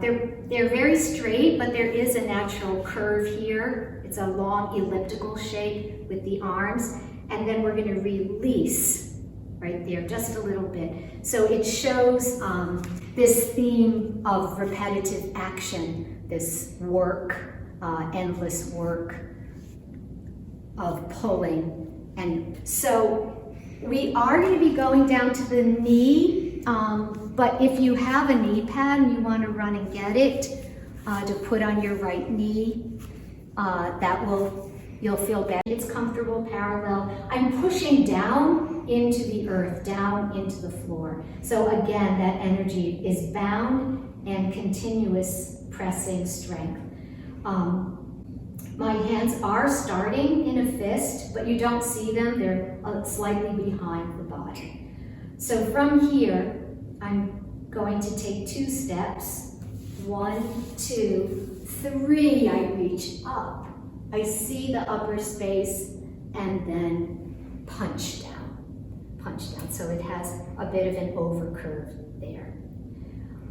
They're very straight, but there is a natural curve here. It's a long elliptical shape with the arms, and then we're going to release right there just a little bit. So it shows this theme of repetitive action, this work, endless work of pulling. And so we are going to be going down to the knee. But if you have a knee pad and you want to run and get it to put on your right knee, you'll feel better. It's comfortable, parallel. I'm pushing down into the earth, down into the floor. So again, that energy is bound and continuous pressing strength. My hands are starting in a fist, but you don't see them. They're slightly behind the body. So from here, I'm going to take 2 steps. 1, 2, 3, I reach up. I see the upper space and then punch down. So it has a bit of an overcurve there.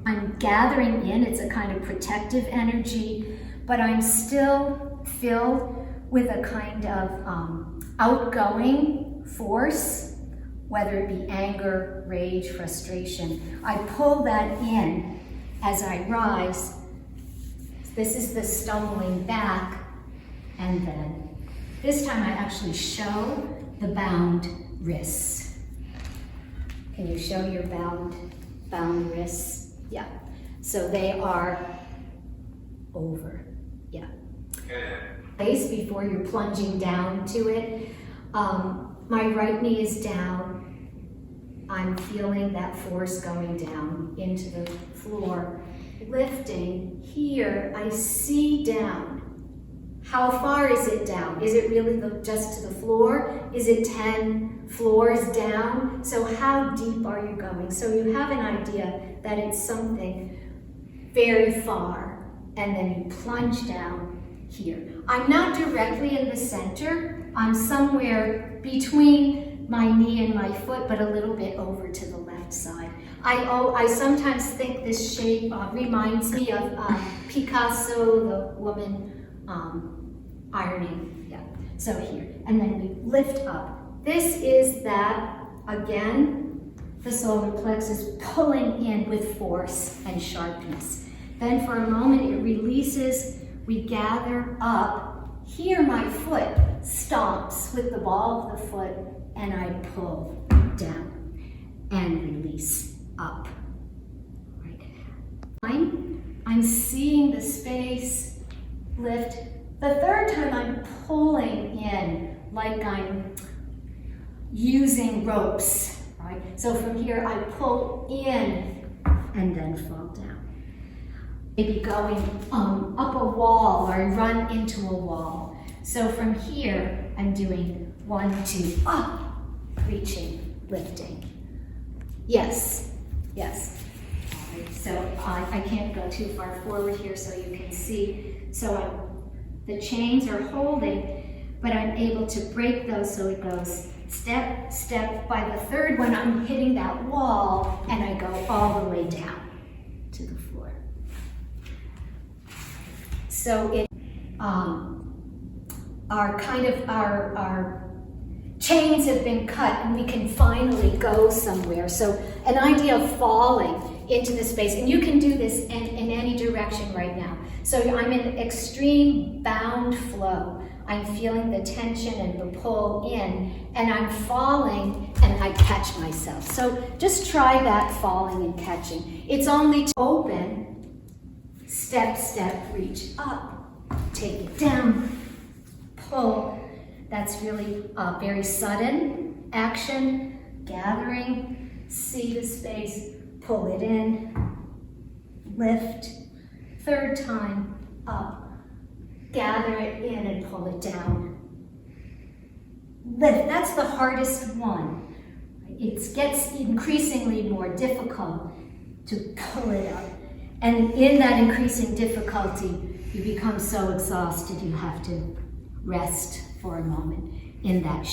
I'm gathering in, it's a kind of protective energy, but I'm still filled with a kind of outgoing force, whether it be anger, rage, frustration. I pull that in as I rise. This is the stumbling back, and then this time I actually show the bound wrists. Can you show your bound wrists? Yeah. So they are over. Yeah. Place before you're plunging down to it. My right knee is down. I'm feeling that force going down into the floor. Lifting here, I see down. How far is it down? Is it really just to the floor? Is it 10 floors down? So how deep are you going? So you have an idea that it's something very far, and then you plunge down here. I'm not directly in the center. I'm somewhere between my knee and my foot, but a little bit over to the left side. I sometimes think this shape reminds me of Picasso, the woman ironing. Yeah. So here, and then we lift up. This is that, again, the solar plexus pulling in with force and sharpness. Then for a moment it releases, we gather up. Here my foot stomps with the ball of the foot, and I pull down and release up. Right. I'm seeing the space lift. The third time I'm pulling in like I'm using ropes, right? So from here I pull in and then fall down. Maybe going up a wall or run into a wall. So from here I'm doing 1, 2, up. Reaching, lifting. Yes, yes. All right, so I can't go too far forward here so you can see. So the chains are holding, but I'm able to break those so it goes step, step. By the third one, I'm hitting that wall and I go all the way down to the floor. So it, our chains have been cut and we can finally go somewhere. So an idea of falling into the space, and you can do this in any direction right now. So I'm in extreme bound flow. I'm feeling the tension and the pull in, and I'm falling and I catch myself. So just try that falling and catching. It's only to open, step, step, reach up, take it down, pull. That's really very sudden action, gathering, see the space, pull it in, lift, third time, up, gather it in and pull it down. Lift, that's the hardest one. It gets increasingly more difficult to pull it up. And in that increasing difficulty, you become so exhausted you have to rest for a moment in that